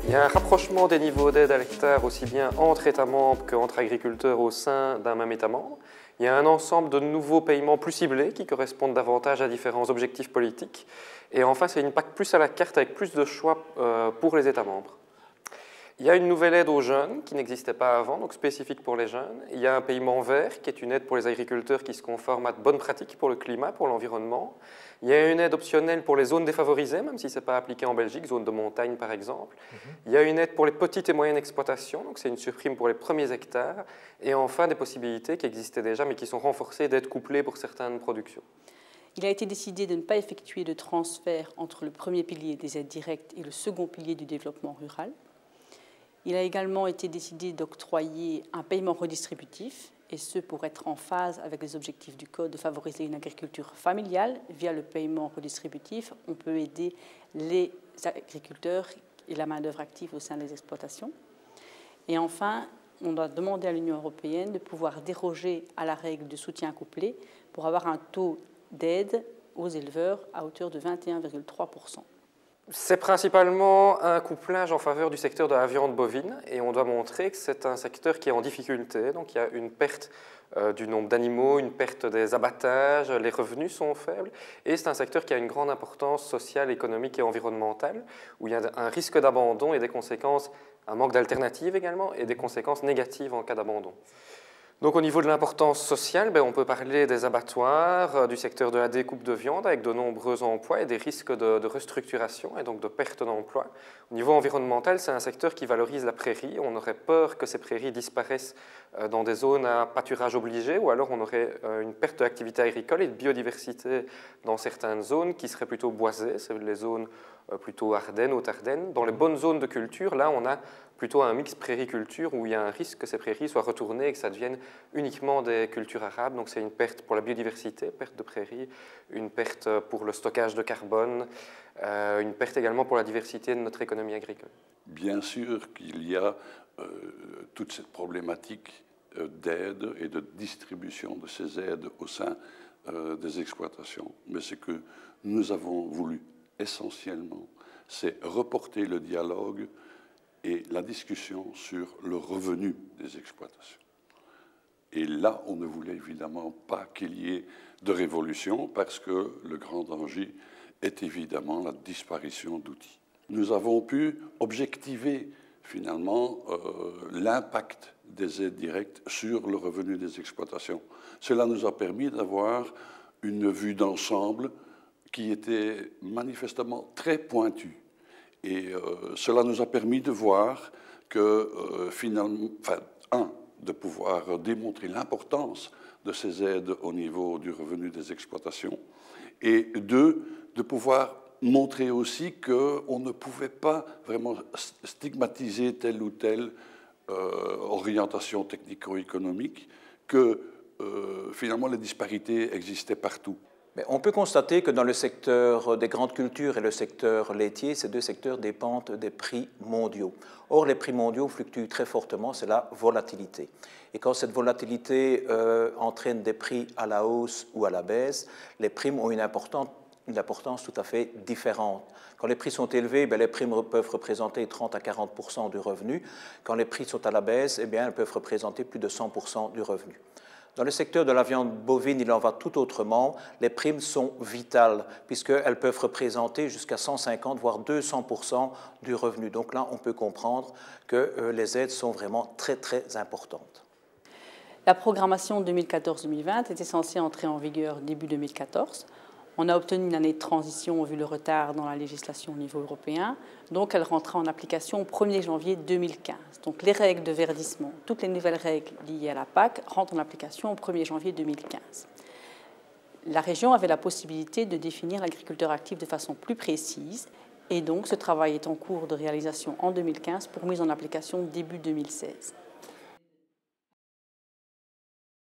Il y a un rapprochement des niveaux d'aide à l'hectare aussi bien entre États membres qu'entre agriculteurs au sein d'un même État membre. Il y a un ensemble de nouveaux paiements plus ciblés qui correspondent davantage à différents objectifs politiques. Et enfin, c'est une PAC plus à la carte avec plus de choix pour les États membres. Il y a une nouvelle aide aux jeunes qui n'existait pas avant, donc spécifique pour les jeunes. Il y a un paiement vert qui est une aide pour les agriculteurs qui se conforment à de bonnes pratiques pour le climat, pour l'environnement. Il y a une aide optionnelle pour les zones défavorisées, même si ce n'est pas appliqué en Belgique, zones de montagne par exemple. Il y a une aide pour les petites et moyennes exploitations, donc c'est une surprime pour les premiers hectares. Et enfin, des possibilités qui existaient déjà, mais qui sont renforcées d'aides couplées pour certaines productions. Il a été décidé de ne pas effectuer de transfert entre le premier pilier des aides directes et le second pilier du développement rural. Il a également été décidé d'octroyer un paiement redistributif, et ce pour être en phase avec les objectifs du Code de favoriser une agriculture familiale. Via le paiement redistributif, on peut aider les agriculteurs et la main-d'œuvre active au sein des exploitations. Et enfin, on doit demander à l'Union européenne de pouvoir déroger à la règle de soutien couplé pour avoir un taux d'aide aux éleveurs à hauteur de 21,3%. C'est principalement un couplage en faveur du secteur de la viande bovine et on doit montrer que c'est un secteur qui est en difficulté. Donc il y a une perte du nombre d'animaux, une perte des abattages, les revenus sont faibles et c'est un secteur qui a une grande importance sociale, économique et environnementale où il y a un risque d'abandon et des conséquences, un manque d'alternatives également et des conséquences négatives en cas d'abandon. Donc au niveau de l'importance sociale, on peut parler des abattoirs, du secteur de la découpe de viande avec de nombreux emplois et des risques de restructuration et donc de perte d'emploi. Au niveau environnemental, c'est un secteur qui valorise la prairie. On aurait peur que ces prairies disparaissent dans des zones à pâturage obligé ou alors on aurait une perte d'activité agricole et de biodiversité dans certaines zones qui seraient plutôt boisées, c'est les zones plutôt Ardennes, Haute-Ardennes. Dans les bonnes zones de culture, là on a plutôt un mix prairie-culture où il y a un risque que ces prairies soient retournées et que ça devienne uniquement des cultures arables. Donc c'est une perte pour la biodiversité, perte de prairies, une perte pour le stockage de carbone, une perte également pour la diversité de notre économie agricole. Bien sûr qu'il y a toute cette problématique d'aide et de distribution de ces aides au sein des exploitations. Mais ce que nous avons voulu essentiellement, c'est reporter le dialogue et la discussion sur le revenu des exploitations. Et là, on ne voulait évidemment pas qu'il y ait de révolution parce que le grand danger est évidemment la disparition d'outils. Nous avons pu objectiver finalement l'impact des aides directes sur le revenu des exploitations. Cela nous a permis d'avoir une vue d'ensemble qui était manifestement très pointue. Et cela nous a permis de voir que finalement, de pouvoir démontrer l'importance de ces aides au niveau du revenu des exploitations, et deux, de pouvoir montrer aussi qu'on ne pouvait pas vraiment stigmatiser telle ou telle orientation technico-économique, que finalement les disparités existaient partout. Mais on peut constater que dans le secteur des grandes cultures et le secteur laitier, ces deux secteurs dépendent des prix mondiaux. Or, les prix mondiaux fluctuent très fortement, c'est la volatilité. Et quand cette volatilité entraîne des prix à la hausse ou à la baisse, les primes ont une importance tout à fait différente. Quand les prix sont élevés, les primes peuvent représenter 30 à 40% du revenu. Quand les prix sont à la baisse, elles peuvent représenter plus de 100% du revenu. Dans le secteur de la viande bovine, il en va tout autrement. Les primes sont vitales puisqu'elles peuvent représenter jusqu'à 150 voire 200% du revenu. Donc là, on peut comprendre que les aides sont vraiment très très importantes. La programmation 2014-2020 était censée entrer en vigueur début 2014. On a obtenu une année de transition vu le retard dans la législation au niveau européen. Donc, elle rentrera en application au 1er janvier 2015. Donc, les règles de verdissement, toutes les nouvelles règles liées à la PAC rentrent en application au 1er janvier 2015. La région avait la possibilité de définir l'agriculteur actif de façon plus précise et donc ce travail est en cours de réalisation en 2015 pour mise en application début 2016.